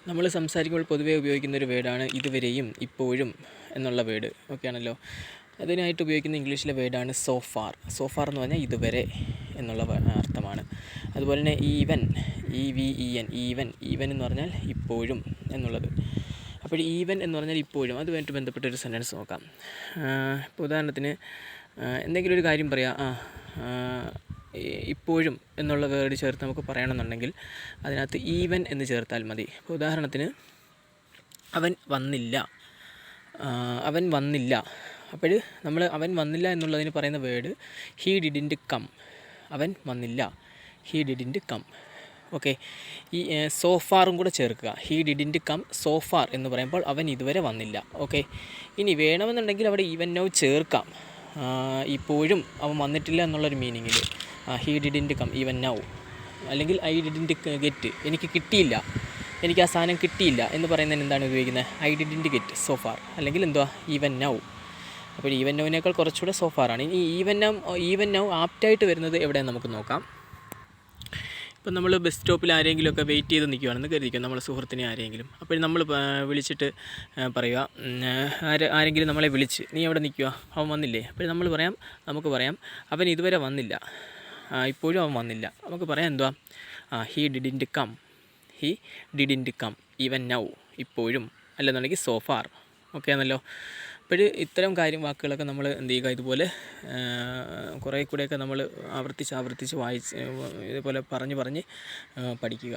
നമ്മൾ സംസാരിക്കുമ്പോൾ പൊതുവേ ഉപയോഗിക്കുന്ന ഒരു വേർഡാണ് ഇതുവരെയും ഇപ്പോഴും എന്നുള്ള വേർഡ്. ഓക്കെ ആണല്ലോ. അതിനായിട്ട് ഉപയോഗിക്കുന്ന ഇംഗ്ലീഷിലെ വേർഡാണ് സോ ഫാർ. സോ ഫാർ എന്ന് പറഞ്ഞാൽ ഇതുവരെ എന്നുള്ള അർത്ഥമാണ്. അതുപോലെ തന്നെ ഈവൻ, ഈവൻ എന്ന് പറഞ്ഞാൽ ഇപ്പോഴും എന്നുള്ളത്. അപ്പോൾ ഈവൻ എന്ന് പറഞ്ഞാൽ ഇപ്പോഴും, അതുമായിട്ട് ബന്ധപ്പെട്ട ഒരു സെൻറ്റൻസ് നോക്കാം. ഇപ്പോൾ ഉദാഹരണത്തിന് എന്തെങ്കിലും ഒരു കാര്യം പറയാം, ഇപ്പോഴും എന്നുള്ള വേർഡ് ചേർത്ത് നമുക്ക് പറയണമെന്നുണ്ടെങ്കിൽ അതിനകത്ത് ഈവൻ എന്ന് ചേർത്താൽ മതി. ഇപ്പോൾ ഉദാഹരണത്തിന് അവൻ വന്നില്ല. അപ്പോൾ നമ്മൾ അവൻ വന്നില്ല എന്നുള്ളതിന് പറയുന്ന വേർഡ് ഹീ ഡിഡിൻറ്റ് കം. അവൻ വന്നില്ല, ഹീ ഡിഡിൻറ്റ് കം. ഓക്കെ, ഈ സോഫാറും കൂടെ ചേർക്കുക. ഹീ ഡിഡിൻറ്റ് കം സോഫാർ എന്ന് പറയുമ്പോൾ അവൻ ഇതുവരെ വന്നില്ല. ഓക്കെ, ഇനി വേണമെന്നുണ്ടെങ്കിൽ അവിടെ ഈവൻ നൗ ചേർക്കാം. ഇപ്പോഴും അവൻ വന്നിട്ടില്ല എന്നുള്ളൊരു മീനിങ്ങിൽ he didn't come even now, അല്ലെങ്കിൽ ഐ ഡിഡിൻറ്റ് ഗെറ്റ്, എനിക്ക് കിട്ടിയില്ല, എനിക്ക് ആ സാധനം കിട്ടിയില്ല എന്ന് പറയുന്നതിന് എന്താണ് ഉപയോഗിക്കുന്നത്? ഐ ഡിഡിൻറ്റ് ഗെറ്റ് സോഫാർ, അല്ലെങ്കിൽ എന്തുവാ ഈവൻ നൗ. അപ്പോൾ ഈവൻ നൗവിനേക്കാൾ കുറച്ചുകൂടെ സോഫാറാണ്. ഇനി ഈവൻ നൗ ആപ്റ്റായിട്ട് വരുന്നത് എവിടെയെന്ന് നമുക്ക് നോക്കാം. ഇപ്പം നമ്മൾ ബസ് സ്റ്റോപ്പിൽ ആരെങ്കിലുമൊക്കെ വെയിറ്റ് ചെയ്ത് നിൽക്കുകയാണെന്ന് കരുതിക്കും, നമ്മളെ സുഹൃത്തിനെ ആരെങ്കിലും. അപ്പോൾ നമ്മൾ വിളിച്ചിട്ട് പറയുക, ആരെങ്കിലും നമ്മളെ വിളിച്ച് നീ എവിടെ നിൽക്കുക, അവൻ വന്നില്ലേ? അപ്പോൾ നമുക്ക് പറയാം അവൻ ഇതുവരെ വന്നില്ല, ഇപ്പോഴും അവൻ വന്നില്ല. നമുക്ക് പറയാം എന്തുവാ? He didn't come even now, ഇപ്പോഴും, അല്ലെന്നുണ്ടെങ്കിൽ സോഫാർ. ഓക്കെ ആണല്ലോ. അപ്പോൾ ഇത്തരം വാക്കുകളൊക്കെ നമ്മൾ എന്ത് ചെയ്യുക, ഇതുപോലെ കുറേ കൂടെയൊക്കെ നമ്മൾ ആവർത്തിച്ച് വായിച്ച് ഇതുപോലെ പറഞ്ഞ് പഠിക്കുക.